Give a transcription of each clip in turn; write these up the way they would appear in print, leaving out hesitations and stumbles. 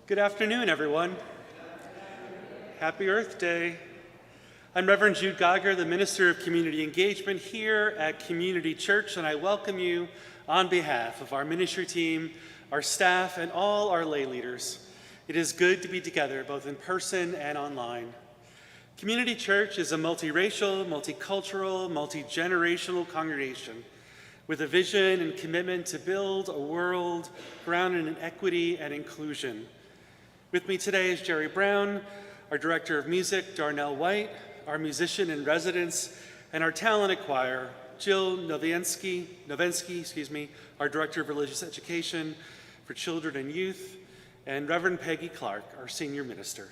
Good afternoon, everyone. Happy Earth Day. I'm Reverend Jude Geiger, the Minister of Community Engagement here at Community Church, and I welcome you on behalf of our ministry team, our staff, and all our lay leaders. It is good to be together, both in person and online. Community Church is a multiracial, multicultural, multi-generational congregation with a vision and commitment to build a world grounded in equity and inclusion. With me today is Jerry Brown, our Director of Music, Darnell White, our musician in residence, and our talented choir, Jill Novensky, our Director of Religious Education for Children and Youth, and Reverend Peggy Clarke, our Senior Minister.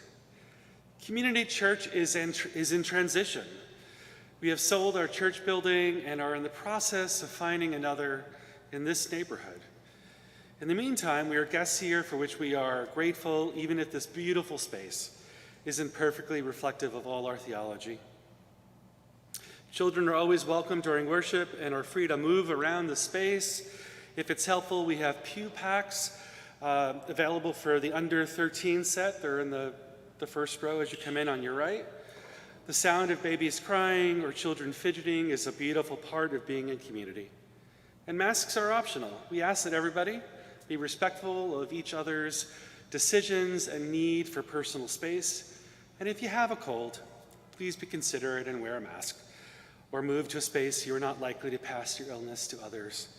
Community Church is in transition. We have sold our church building and are in the process of finding another in this neighborhood. In the meantime, we are guests here for which we are grateful, even if this beautiful space isn't perfectly reflective of all our theology. Children are always welcome during worship and are free to move around the space. If it's helpful, we have pew packs available for the under 13 set. They're in the first row as you come in on your right. The sound of babies crying or children fidgeting is a beautiful part of being in community. And masks are optional. We ask that everybody be respectful of each other's decisions and need for personal space. And if you have a cold, please be considerate and wear a mask, or move to a space you are not likely to pass your illness to others.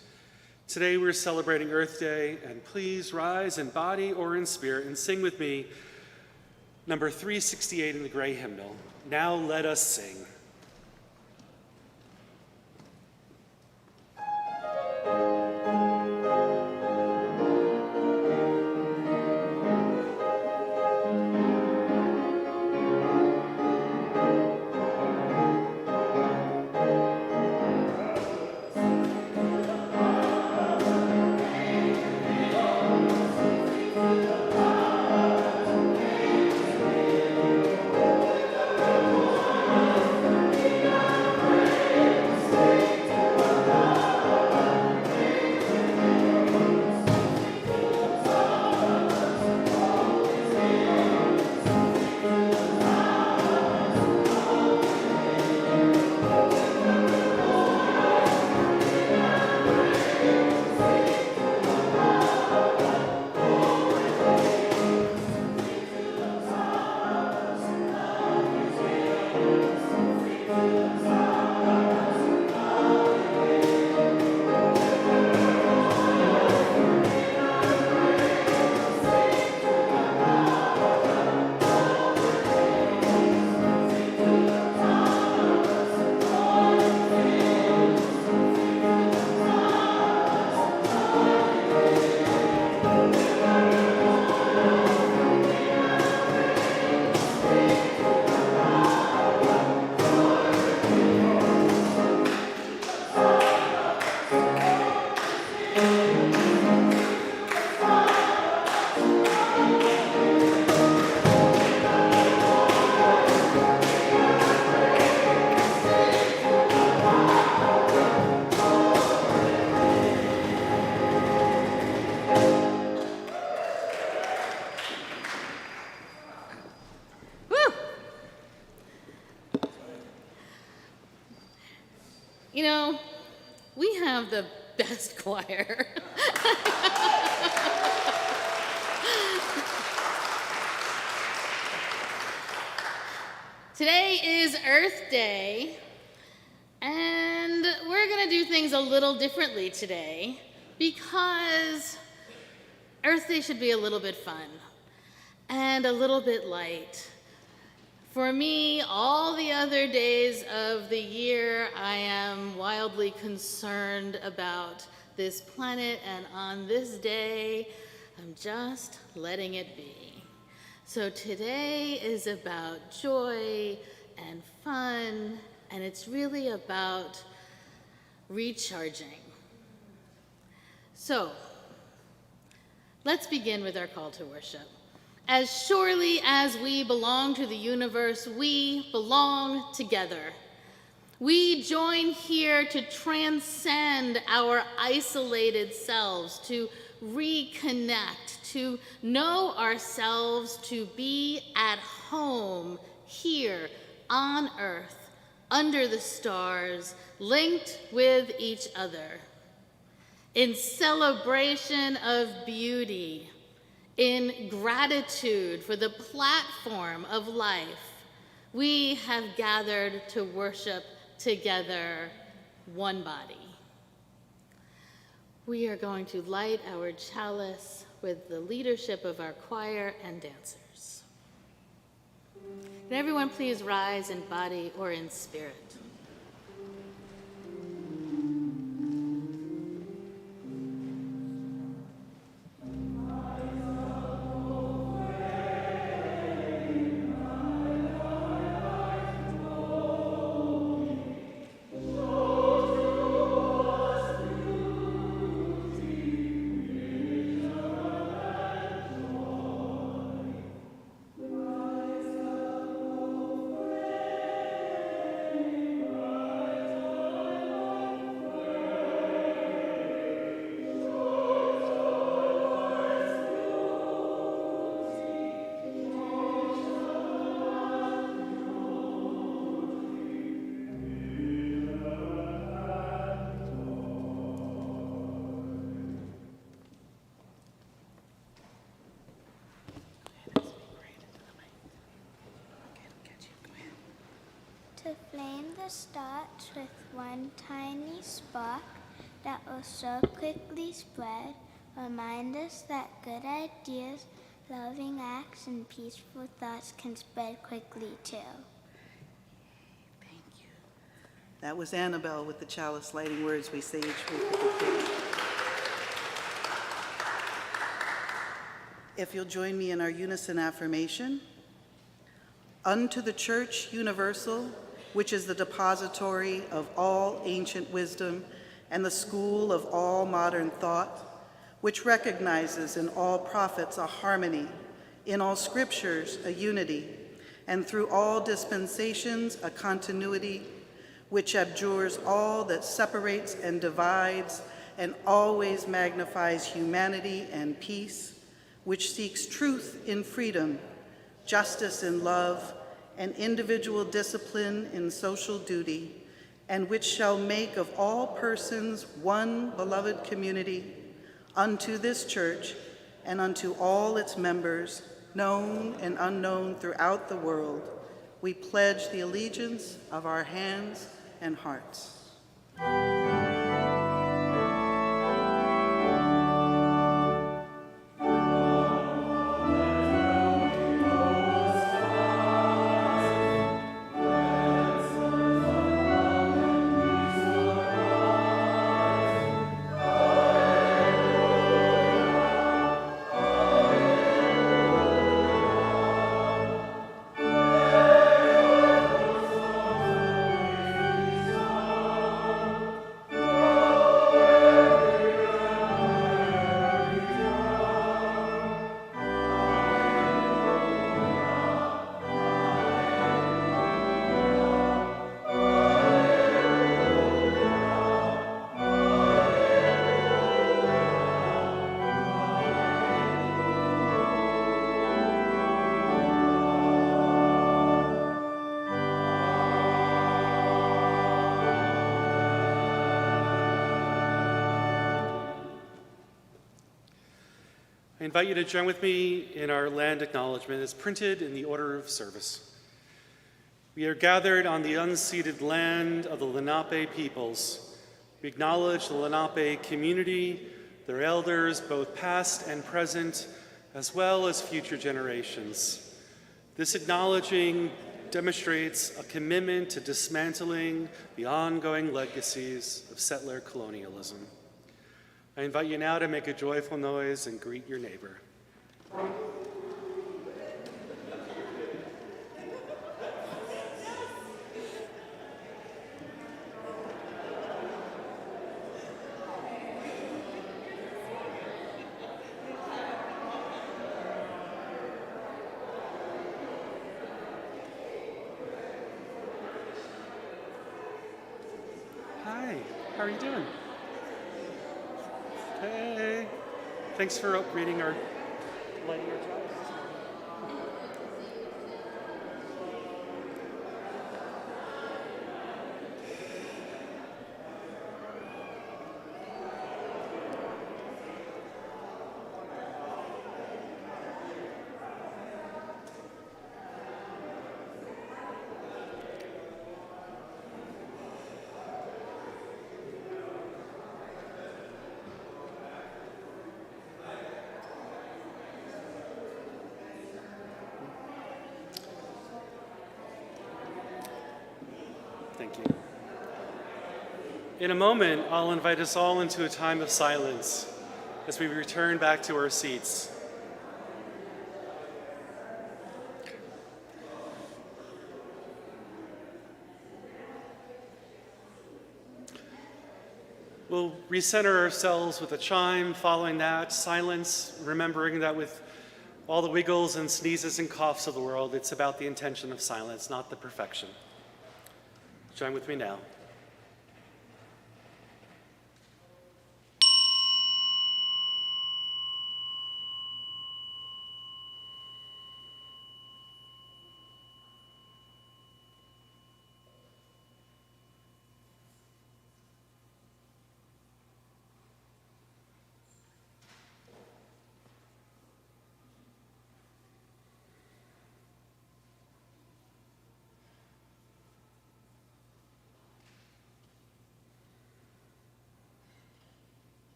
Today we're celebrating Earth Day, and please rise in body or in spirit and sing with me number 368 in the Gray Hymnal, Now Let Us Sing. You know, we have the best choir. Today is Earth Day, and we're going to do things a little differently today because Earth Day should be a little bit fun and a little bit light. For me, all the other days of the year, I am wildly concerned about this planet, and on this day, I'm just letting it be. So today is about joy and fun, and it's really about recharging. So, let's begin with our call to worship. As surely as we belong to the universe, we belong together. We join here to transcend our isolated selves, to reconnect, to know ourselves, to be at home here on earth, under the stars, linked with each other. In celebration of beauty, in gratitude for the platform of life, we have gathered to worship together, one body. We are going to light our chalice with the leadership of our choir and dancers. Can everyone please rise in body or in spirit? The flame that starts with one tiny spark that will so quickly spread, remind us that good ideas, loving acts, and peaceful thoughts can spread quickly too. Thank you. That was Annabelle with the chalice lighting words we say each week at the church. If you'll join me in our unison affirmation. Unto the Church Universal, which is the depository of all ancient wisdom and the school of all modern thought, which recognizes in all prophets a harmony, in all scriptures a unity, and through all dispensations a continuity, which abjures all that separates and divides and always magnifies humanity and peace, which seeks truth in freedom, justice in love, and individual discipline in social duty, and which shall make of all persons one beloved community, unto this church and unto all its members, known and unknown throughout the world, we pledge the allegiance of our hands and hearts. I invite you to join with me in our land acknowledgement as printed in the order of service. We are gathered on the unceded land of the Lenape peoples. We acknowledge the Lenape community, their elders, both past and present, as well as future generations. This acknowledging demonstrates a commitment to dismantling the ongoing legacies of settler colonialism. I invite you now to make a joyful noise and greet your neighbor. Hi, how are you doing? Hey. Thanks for lighting our jobs. Thank you. In a moment, I'll invite us all into a time of silence as we return back to our seats. We'll recenter ourselves with a chime. Following that, silence, remembering that with all the wiggles and sneezes and coughs of the world, it's about the intention of silence, not the perfection. Join with me now.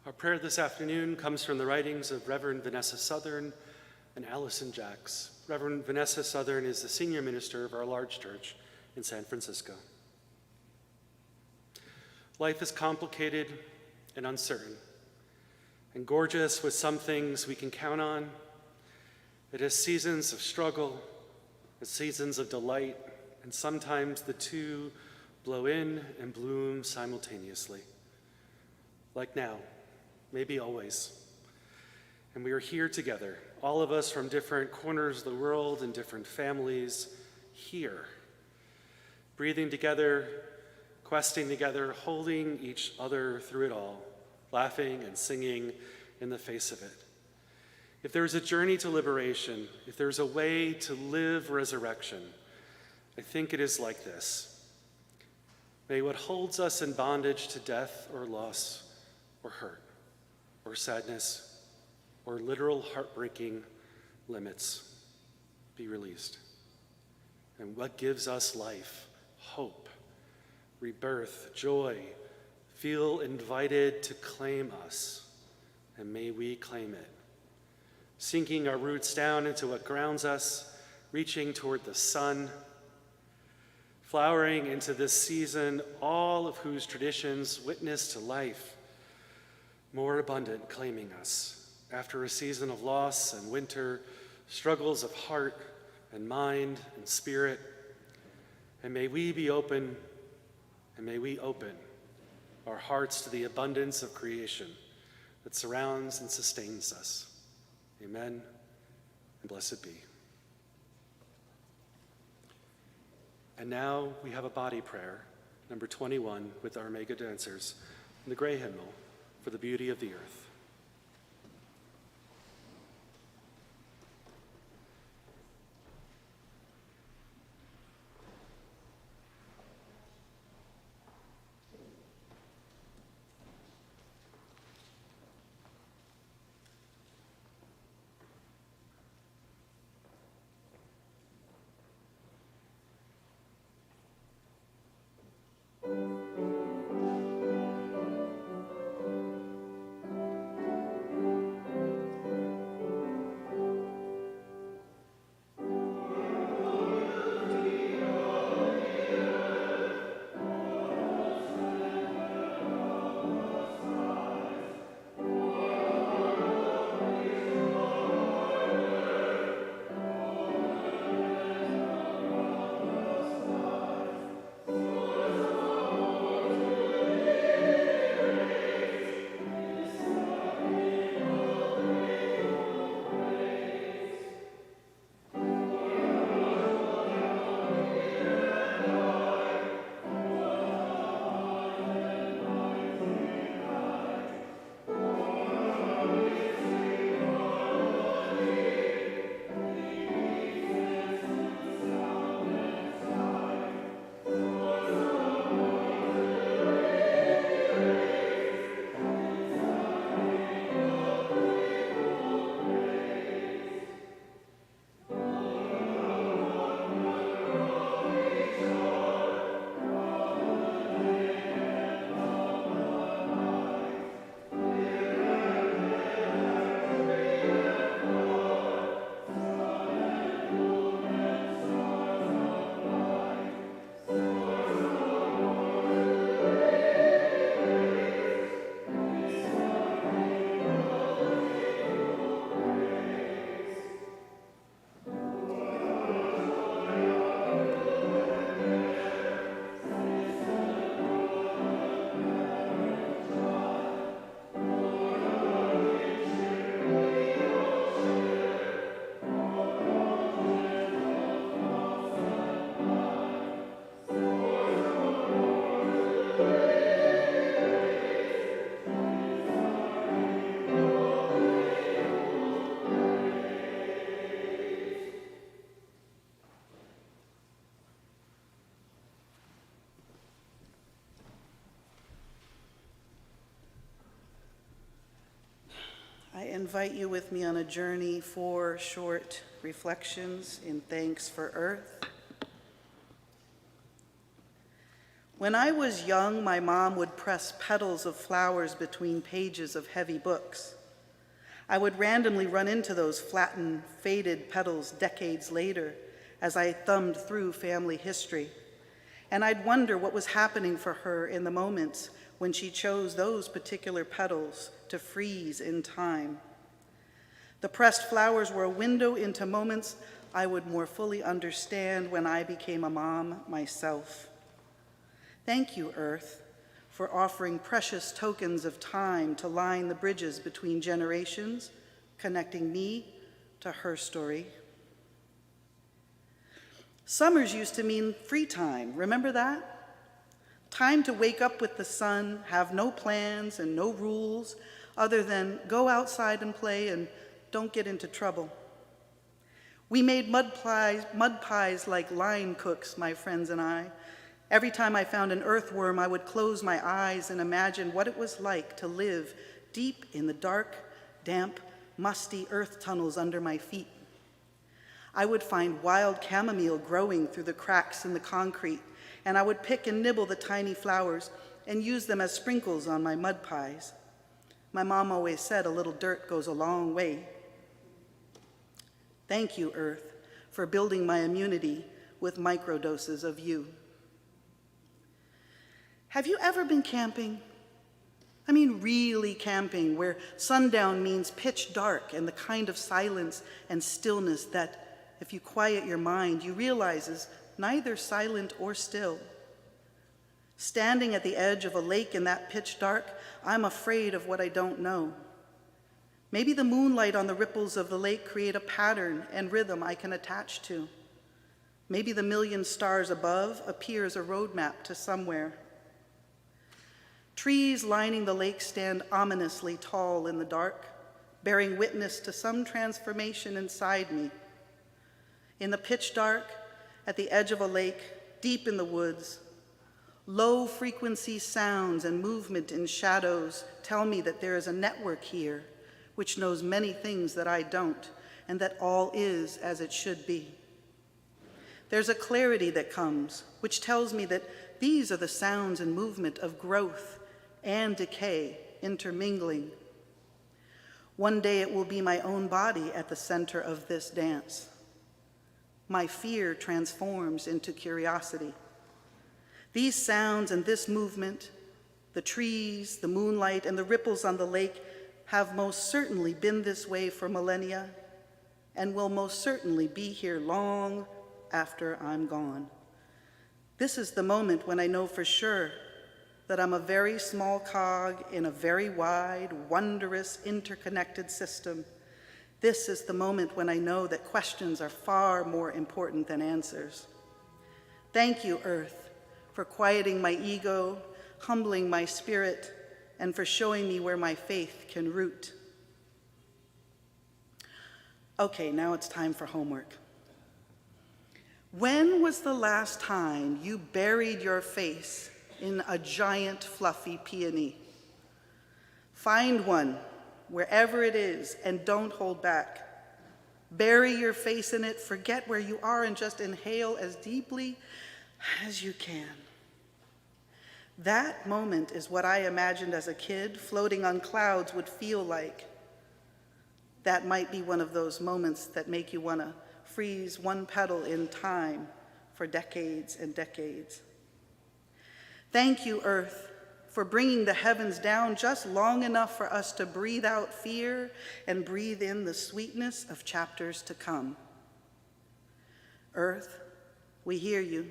Our prayer this afternoon comes from the writings of Reverend Vanessa Southern and Allison Jacks. Reverend Vanessa Southern is the senior minister of our large church in San Francisco. Life is complicated and uncertain, and gorgeous with some things we can count on. It has seasons of struggle and seasons of delight, and sometimes the two blow in and bloom simultaneously. Like now, maybe always. And we are here together, all of us from different corners of the world and different families, here, breathing together, questing together, holding each other through it all, laughing and singing in the face of it. If there's a journey to liberation, if there's a way to live resurrection, I think it is like this. May what holds us in bondage to death or loss or hurt or sadness or literal heartbreaking limits be released. And what gives us life, hope, rebirth, joy, feel invited to claim us, and may we claim it. Sinking our roots down into what grounds us, reaching toward the sun, flowering into this season, all of whose traditions witness to life, more abundant, claiming us. After a season of loss and winter, struggles of heart and mind and spirit, and may we be open, and may we open our hearts to the abundance of creation that surrounds and sustains us. Amen, and blessed be. And now we have a body prayer, number 21, with our mega dancers, in the gray hymnal, for the beauty of the earth. I invite you with me on a journey for short reflections in thanks for Earth. When I was young, my mom would press petals of flowers between pages of heavy books. I would randomly run into those flattened, faded petals decades later as I thumbed through family history, and I'd wonder what was happening for her in the moments when she chose those particular petals to freeze in time. The pressed flowers were a window into moments I would more fully understand when I became a mom myself. Thank you, Earth, for offering precious tokens of time to line the bridges between generations, connecting me to her story. Summers used to mean free time, remember that? Time to wake up with the sun, have no plans and no rules other than go outside and play and don't get into trouble. We made mud pies like line cooks, my friends and I. Every time I found an earthworm, I would close my eyes and imagine what it was like to live deep in the dark, damp, musty earth tunnels under my feet. I would find wild chamomile growing through the cracks in the concrete, and I would pick and nibble the tiny flowers and use them as sprinkles on my mud pies. My mom always said a little dirt goes a long way. Thank you, Earth, for building my immunity with microdoses of you. Have you ever been camping? I mean really camping, where sundown means pitch dark and the kind of silence and stillness that, if you quiet your mind, you realize is neither silent or still. Standing at the edge of a lake in that pitch dark, I'm afraid of what I don't know. Maybe the moonlight on the ripples of the lake create a pattern and rhythm I can attach to. Maybe the million stars above appear as a roadmap to somewhere. Trees lining the lake stand ominously tall in the dark, bearing witness to some transformation inside me. In the pitch dark, at the edge of a lake, deep in the woods, low-frequency sounds and movement in shadows tell me that there is a network here which knows many things that I don't, and that all is as it should be. There's a clarity that comes, which tells me that these are the sounds and movement of growth and decay intermingling. One day it will be my own body at the center of this dance. My fear transforms into curiosity. These sounds and this movement, the trees, the moonlight, and the ripples on the lake have most certainly been this way for millennia and will most certainly be here long after I'm gone. This is the moment when I know for sure that I'm a very small cog in a very wide, wondrous, interconnected system. This is the moment when I know that questions are far more important than answers. Thank you, Earth, for quieting my ego, humbling my spirit, and for showing me where my faith can root. Okay, now it's time for homework. When was the last time you buried your face in a giant fluffy peony? Find one, wherever it is, and don't hold back. Bury your face in it, forget where you are, and just inhale as deeply as you can. That moment is what I imagined as a kid floating on clouds would feel like. That might be one of those moments that make you want to freeze one petal in time for decades and decades. Thank you, Earth, for bringing the heavens down just long enough for us to breathe out fear and breathe in the sweetness of chapters to come. Earth, we hear you,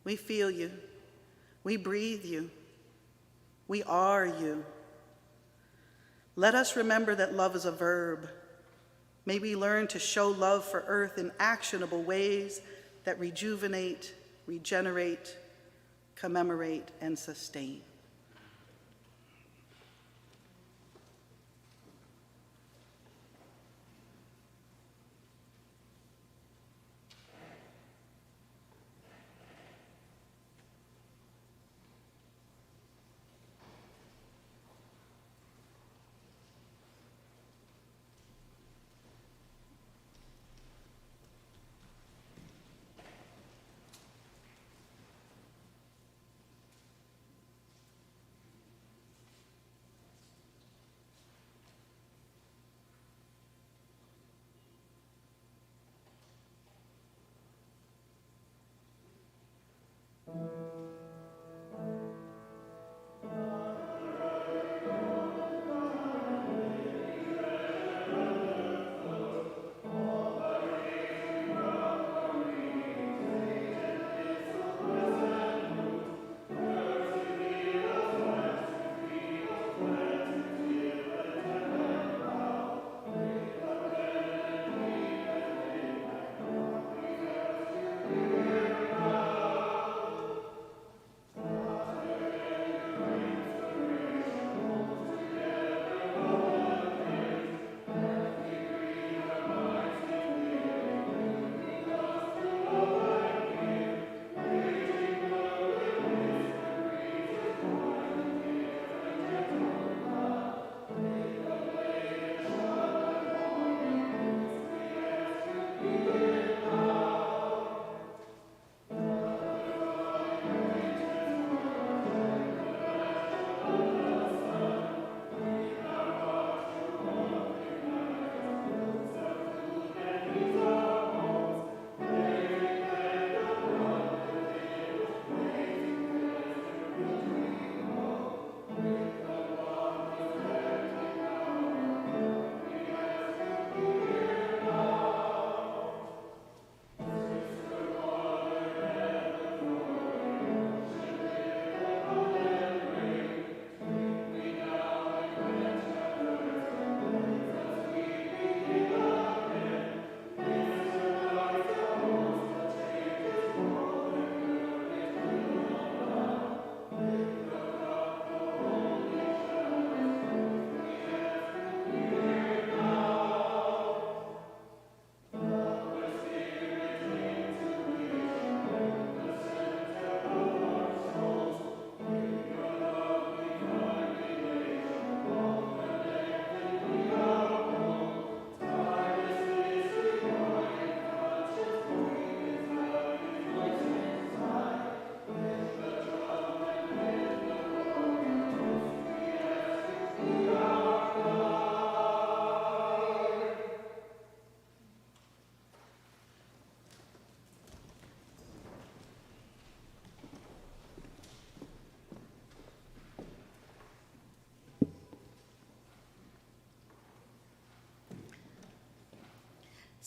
we feel you, we breathe you, we are you. Let us remember that love is a verb. May we learn to show love for Earth in actionable ways that rejuvenate, regenerate, commemorate, and sustain.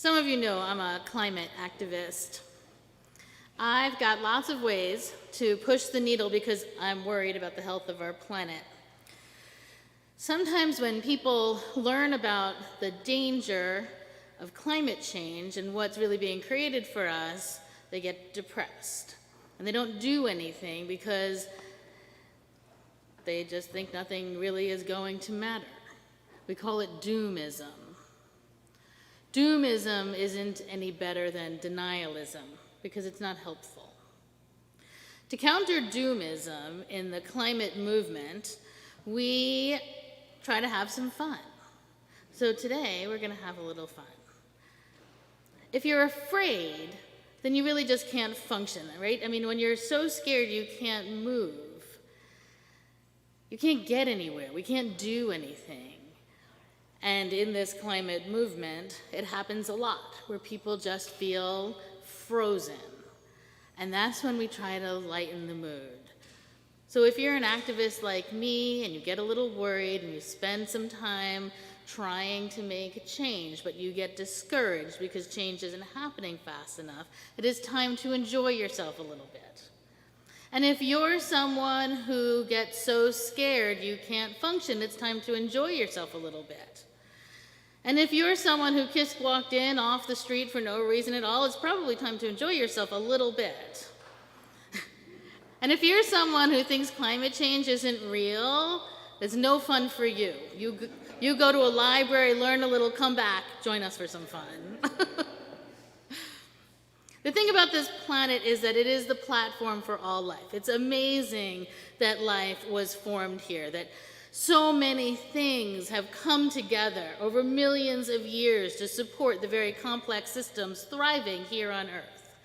Some of you know I'm a climate activist. I've got lots of ways to push the needle because I'm worried about the health of our planet. Sometimes when people learn about the danger of climate change and what's really being created for us, they get depressed. And they don't do anything because they just think nothing really is going to matter. We call it doomism. Doomism isn't any better than denialism because it's not helpful. To counter doomism in the climate movement, we try to have some fun. So today, we're going to have a little fun. If you're afraid, then you really just can't function, right? I mean, when you're so scared you can't move, you can't get anywhere, we can't do anything. And in this climate movement, it happens a lot, where people just feel frozen. And that's when we try to lighten the mood. So if you're an activist like me and you get a little worried and you spend some time trying to make a change, but you get discouraged because change isn't happening fast enough, it is time to enjoy yourself a little bit. And if you're someone who gets so scared you can't function, it's time to enjoy yourself a little bit. And if you're someone who just walked in off the street for no reason at all, it's probably time to enjoy yourself a little bit. And if you're someone who thinks climate change isn't real, it's no fun for you. You go to a library, learn a little, come back, join us for some fun. The thing about this planet is that it is the platform for all life. It's amazing that life was formed here, that so many things have come together over millions of years to support the very complex systems thriving here on Earth.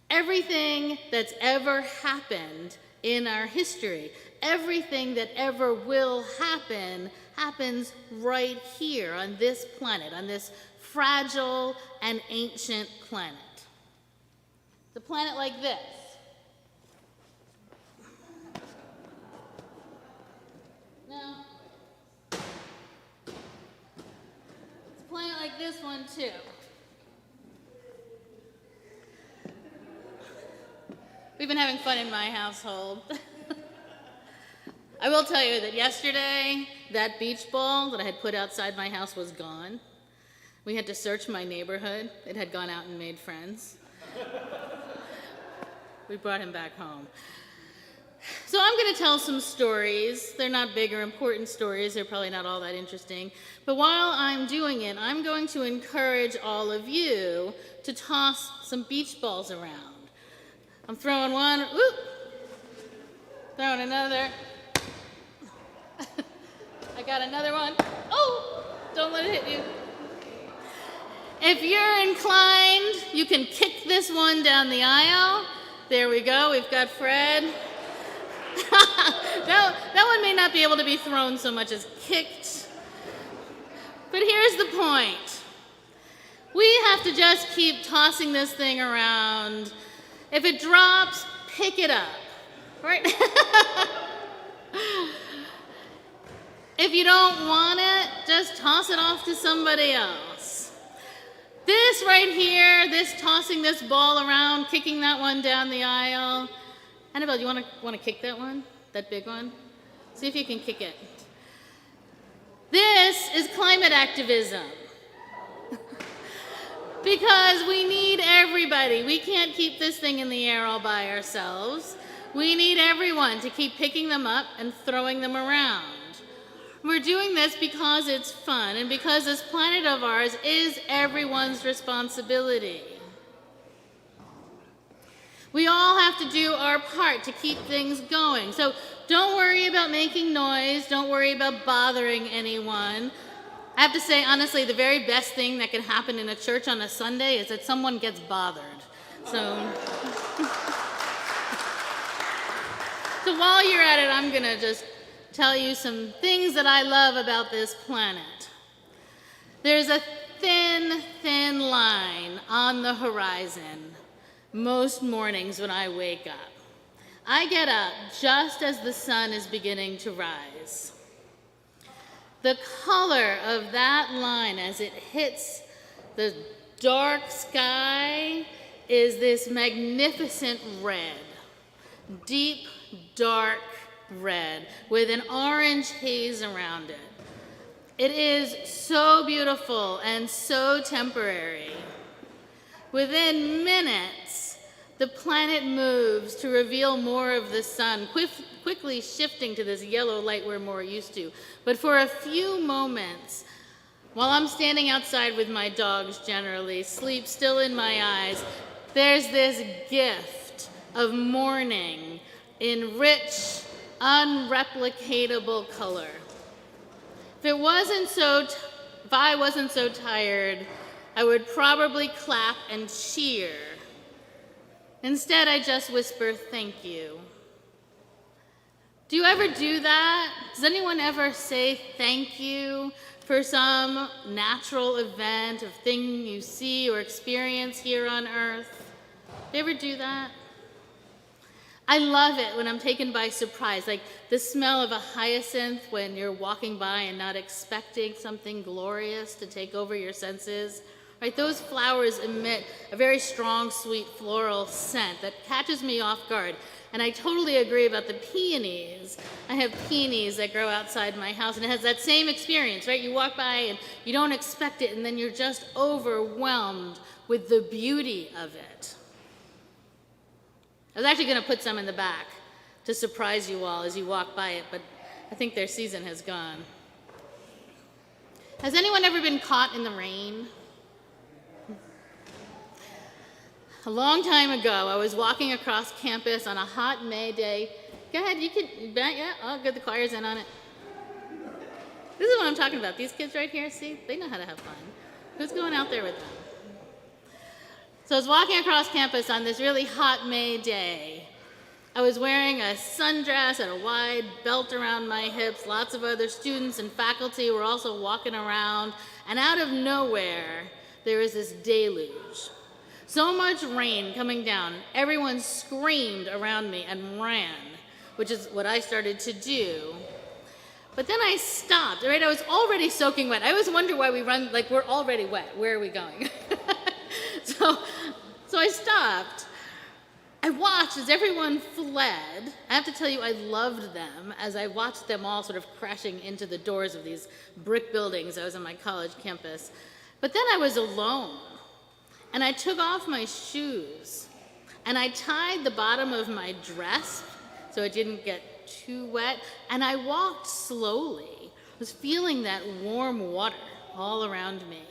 Everything that's ever happened in our history, everything that ever will happen, happens right here on this planet, on this fragile and ancient planet. It's a planet like this. No. It's a planet like this one, too. We've been having fun in my household. I will tell you that yesterday, that beach ball that I had put outside my house was gone. We had to search my neighborhood. It had gone out and made friends. We brought him back home. So I'm going to tell some stories. They're not big or important stories. They're probably not all that interesting. But while I'm doing it, I'm going to encourage all of you to toss some beach balls around. I'm throwing one, whoop, throwing another. I got another one. Oh, don't let it hit you. If you're inclined, you can kick this one down the aisle. There we go, we've got Fred. That one may not be able to be thrown so much as kicked. But here's the point. We have to just keep tossing this thing around. If it drops, pick it up, right? If you don't want it, just toss it off to somebody else. This right here, this tossing this ball around, kicking that one down the aisle. Annabelle, do you want to kick that one? That big one? See if you can kick it. This is climate activism. Because we need everybody. We can't keep this thing in the air all by ourselves. We need everyone to keep picking them up and throwing them around. We're doing this because it's fun and because this planet of ours is everyone's responsibility. We all have to do our part to keep things going. So don't worry about making noise. Don't worry about bothering anyone. I have to say, honestly, the very best thing that can happen in a church on a Sunday is that someone gets bothered. So while you're at it, I'm going to just tell you some things that I love about this planet. There's a thin, thin line on the horizon most mornings when I wake up. I get up just as the sun is beginning to rise. The color of that line as it hits the dark sky is this magnificent red, deep, dark red with an orange haze around it. It is so beautiful and so temporary. Within minutes, the planet moves to reveal more of the sun, quickly shifting to this yellow light we're more used to. But for a few moments, while I'm standing outside with my dogs generally, sleep still in my eyes, there's this gift of morning in rich, unreplicatable color. If I wasn't so tired, I would probably clap and cheer. Instead, I just whisper, "Thank you." Do you ever do that? Does anyone ever say thank you for some natural event or thing you see or experience here on earth? Do you ever do that? I love it when I'm taken by surprise, like the smell of a hyacinth when you're walking by and not expecting something glorious to take over your senses. Right? Those flowers emit a very strong, sweet floral scent that catches me off guard. And I totally agree about the peonies. I have peonies that grow outside my house, and it has that same experience, right? You walk by and you don't expect it, and then you're just overwhelmed with the beauty of it. I was actually going to put some in the back to surprise you all as you walk by it, but I think their season has gone. Has anyone ever been caught in the rain? A long time ago, I was walking across campus on a hot May day. Go ahead, you could, yeah, oh good, the choir's in on it. This is what I'm talking about. These kids right here, see, they know how to have fun. Who's going out there with them? So I was walking across campus on this really hot May day. I was wearing a sundress and a wide belt around my hips. Lots of other students and faculty were also walking around. And out of nowhere, there was this deluge. So much rain coming down. Everyone screamed around me and ran, which is what I started to do. But then I stopped, right? I was already soaking wet. I always wonder why we run, like we're already wet. Where are we going? So I stopped. I watched as everyone fled. I have to tell you, I loved them as I watched them all sort of crashing into the doors of these brick buildings. I was on my college campus. But then I was alone. And I took off my shoes. And I tied the bottom of my dress so it didn't get too wet. And I walked slowly. I was feeling that warm water all around me.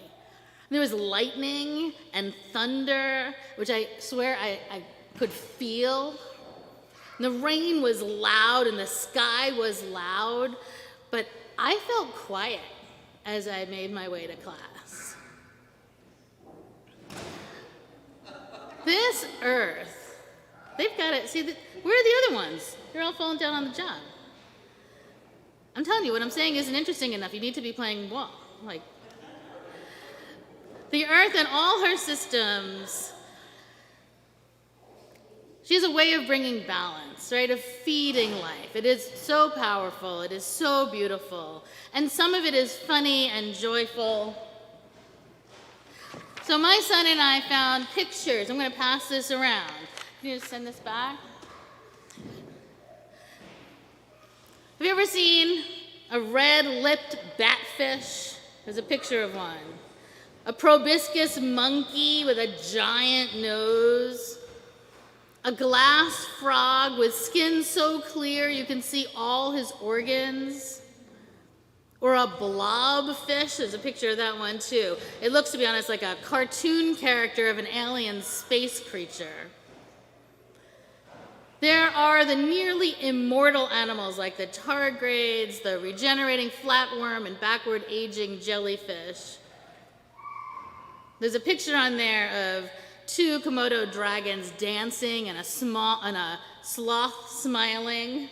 There was lightning and thunder, which I swear I could feel. And the rain was loud and the sky was loud, but I felt quiet as I made my way to class. This earth, they've got it. See, where are the other ones? They're all falling down on the job. I'm telling you, what I'm saying isn't interesting enough. You need to be playing ball. Like, the earth and all her systems, she has a way of bringing balance, right? Of feeding life. It is so powerful. It is so beautiful. And some of it is funny and joyful. So my son and I found pictures. I'm going to pass this around. Can you just send this back? Have you ever seen a red-lipped batfish? There's a picture of one. A proboscis monkey with a giant nose. A glass frog with skin so clear you can see all his organs. Or a blobfish. There's a picture of that one too. It looks, to be honest, like a cartoon character of an alien space creature. There are the nearly immortal animals like the tardigrades, the regenerating flatworm, and backward aging jellyfish. There's a picture on there of two Komodo dragons dancing and a sloth smiling.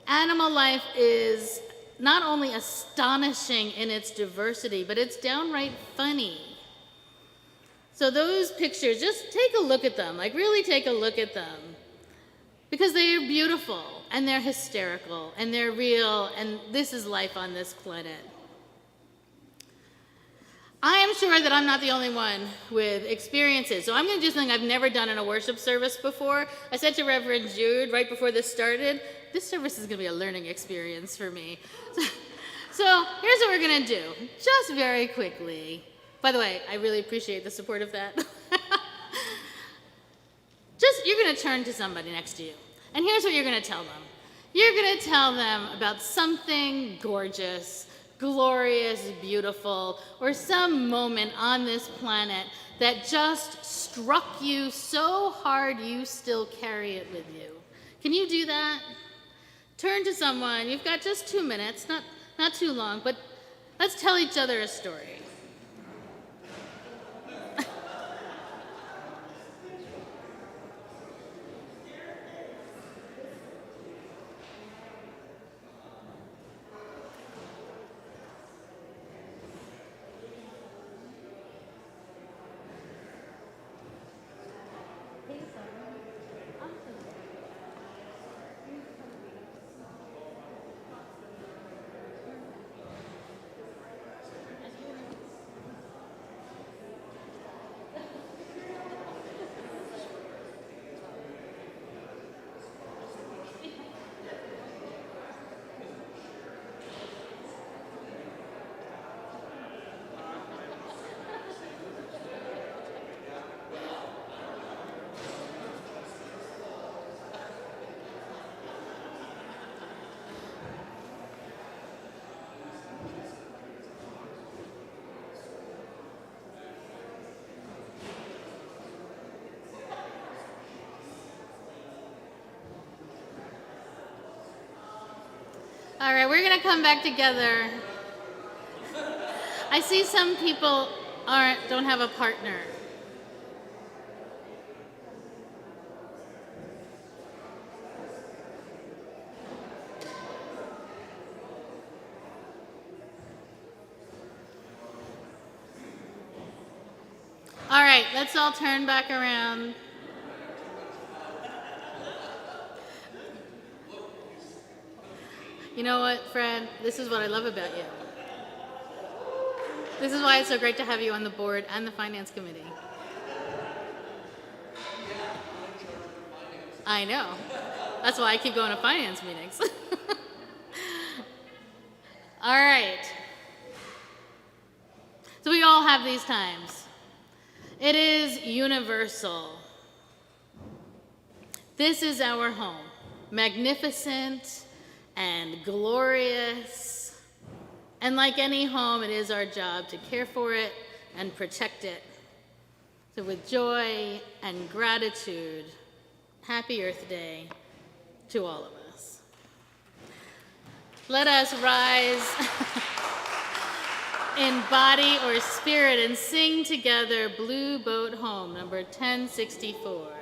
Animal life is not only astonishing in its diversity, but it's downright funny. So those pictures, just take a look at them, like really take a look at them. Because they are beautiful, and they're hysterical, and they're real, and this is life on this planet. I am sure that I'm not the only one with experiences, so I'm going to do something I've never done in a worship service before. I said to Reverend Jude right before this started, this service is going to be a learning experience for me. So here's what we're going to do, just very quickly. By the way, I really appreciate the support of that. You're going to turn to somebody next to you, and here's what you're going to tell them. You're going to tell them about something gorgeous, glorious, beautiful, or some moment on this planet that just struck you so hard you still carry it with you. Can you do that? Turn to someone. You've got just 2 minutes, not too long, but let's tell each other a story. All right, we're gonna come back together. I see some people don't have a partner. All right, let's all turn back around. You know what, Fred? This is what I love about you. This is why it's so great to have you on the board and the finance committee. I know. That's why I keep going to finance meetings. All right. So we all have these times. It is universal. This is our home. Magnificent and glorious. And like any home, it is our job to care for it and protect it. So with joy and gratitude, happy Earth Day to all of us. Let us rise in body or spirit and sing together Blue Boat Home, number 1064.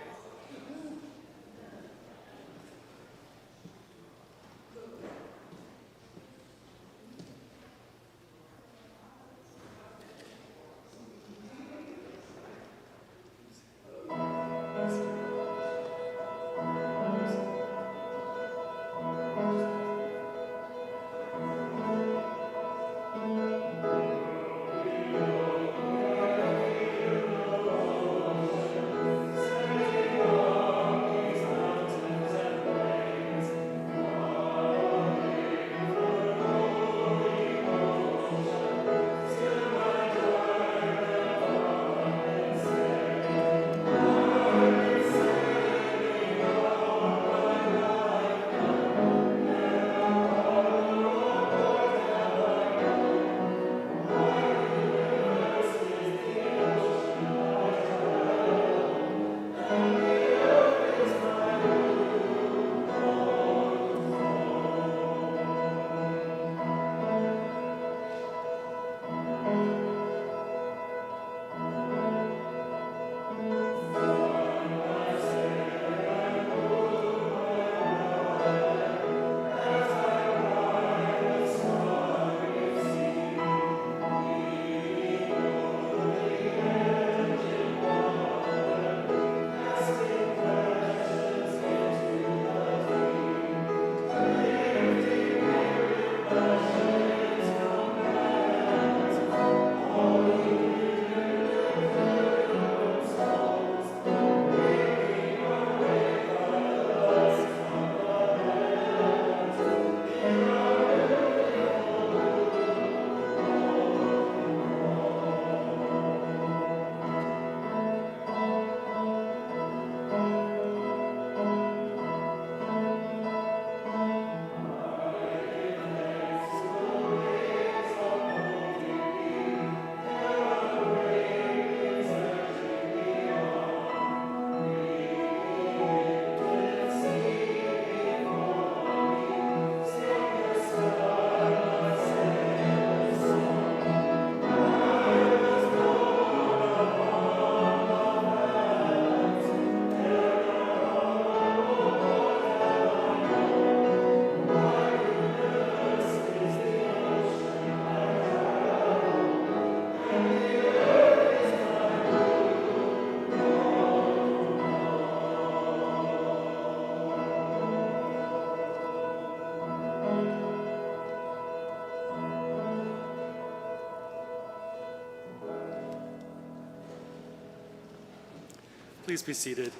Please be seated.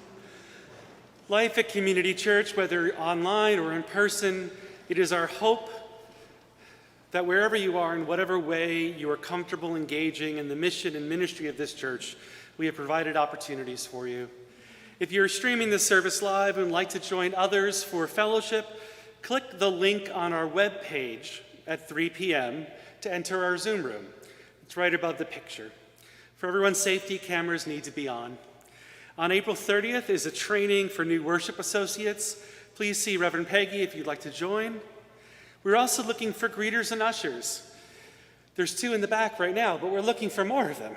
Life at Community Church, whether online or in person, it is our hope that wherever you are, in whatever way you are comfortable engaging in the mission and ministry of this church, we have provided opportunities for you. If you're streaming this service live and would like to join others for fellowship, click the link on our webpage at 3 p.m. to enter our Zoom room. It's right above the picture. For everyone's safety, cameras need to be on. On April 30th is a training for new worship associates. Please see Reverend Peggy if you'd like to join. We're also looking for greeters and ushers. There's 2 in the back right now, but we're looking for more of them.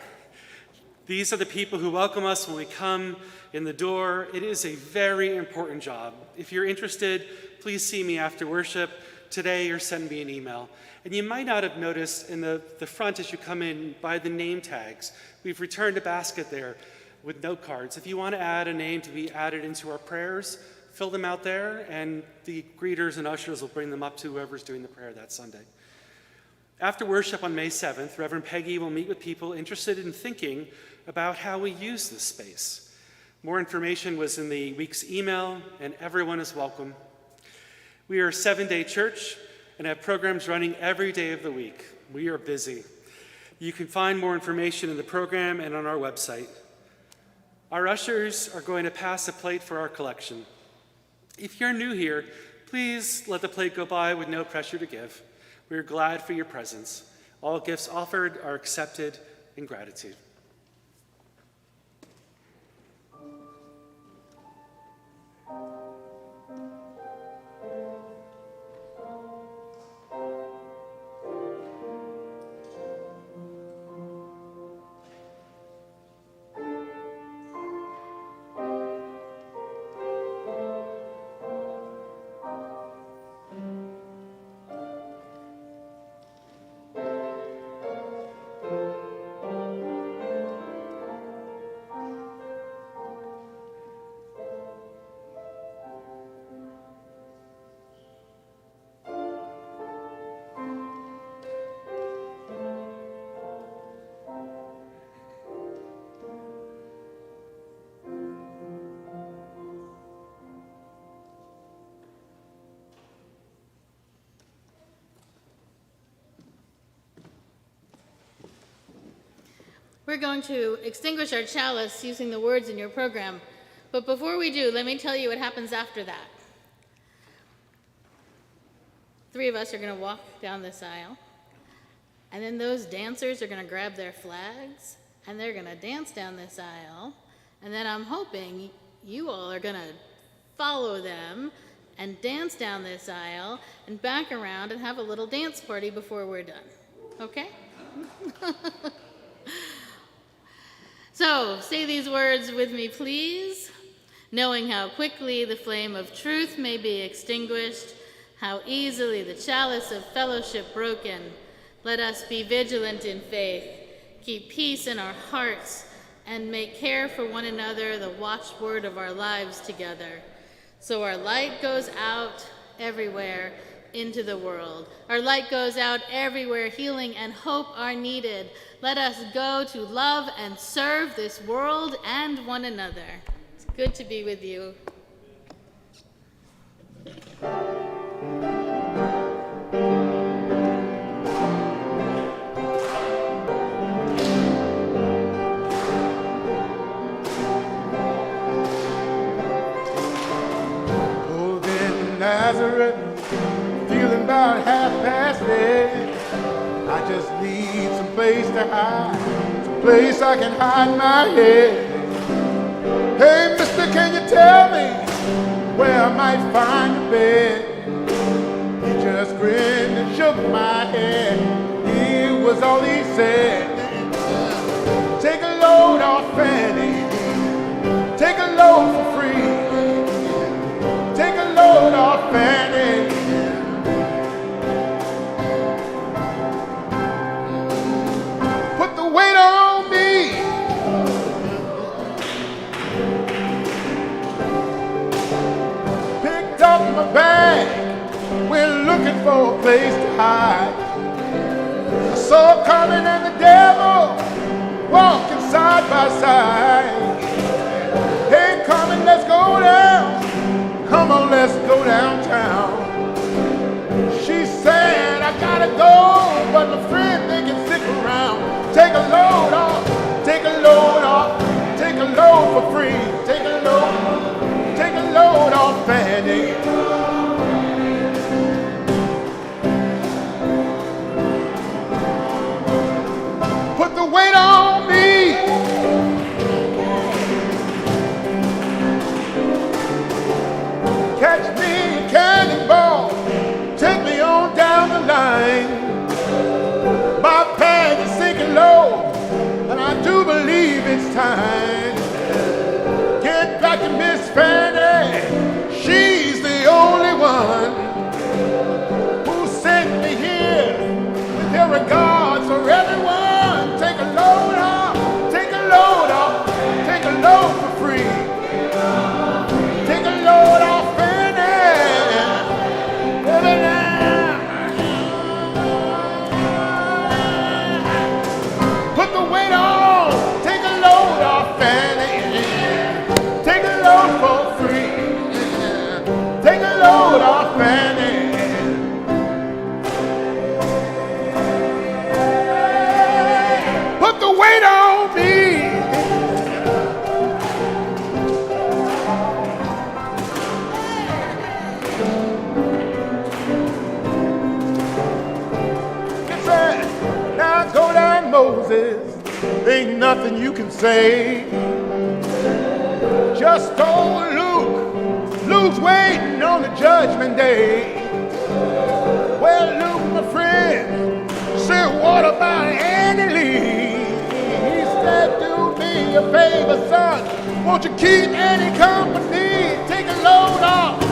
These are the people who welcome us when we come in the door. It is a very important job. If you're interested, please see me after worship today or send me an email. And you might not have noticed in the front as you come in by the name tags, we've returned a basket there with note cards. If you want to add a name to be added into our prayers, fill them out there, and the greeters and ushers will bring them up to whoever's doing the prayer that Sunday. After worship on May 7th, Reverend Peggy will meet with people interested in thinking about how we use this space. More information was in the week's email, and everyone is welcome. We are a 7-day church and have programs running every day of the week. We are busy. You can find more information in the program and on our website. Our ushers are going to pass a plate for our collection. If you're new here, please let the plate go by with no pressure to give. We are glad for your presence. All gifts offered are accepted in gratitude. We're going to extinguish our chalice using the words in your program. But before we do, let me tell you what happens after that. 3 of us are going to walk down this aisle. And then those dancers are going to grab their flags. And they're going to dance down this aisle. And then I'm hoping you all are going to follow them and dance down this aisle and back around and have a little dance party before we're done. Okay? So, say these words with me, please. Knowing how quickly the flame of truth may be extinguished, how easily the chalice of fellowship broken, let us be vigilant in faith, keep peace in our hearts, and make care for one another the watchword of our lives together. So our light goes out everywhere into the world. Our light goes out everywhere. Healing and hope are needed. Let us go to love and serve this world and one another. It's good to be with you. Oh, then Nazareth, feeling about 8:30. I just need some place to hide, some place I can hide my head. Hey, mister, can you tell me where I might find a bed? He just grinned and shook my head. It was all he said. Take a load off Fanny, take a load for free. Take a load off Fanny. Put the weight on me. Picked up my bag. We're looking for a place to hide. I saw Carmen and the devil walking side by side. but my friend, they can stick around. Take a load off, take a load off, take a load for free. Take a load off, Fanny. Put the weight on me. Catch me a cannonball, take me on down the line. My pad is sinking low, and I do believe it's time. Get back to Miss Fanny, she's the only one who sent me here with her regards for everyone. Take a load off, take a load off, take a load for free. Take a load off, put the weight on, take a load off, Fanny. Take a load for free. Take a load off, Fanny. Put the weight on me. Now go down, Moses. Ain't nothing you can say. Just told Luke. Luke's waiting on the judgment day. Well, Luke, my friend, said, what about Annie Lee? He said, do me a favor, son. Won't you keep Annie company? Take a load off.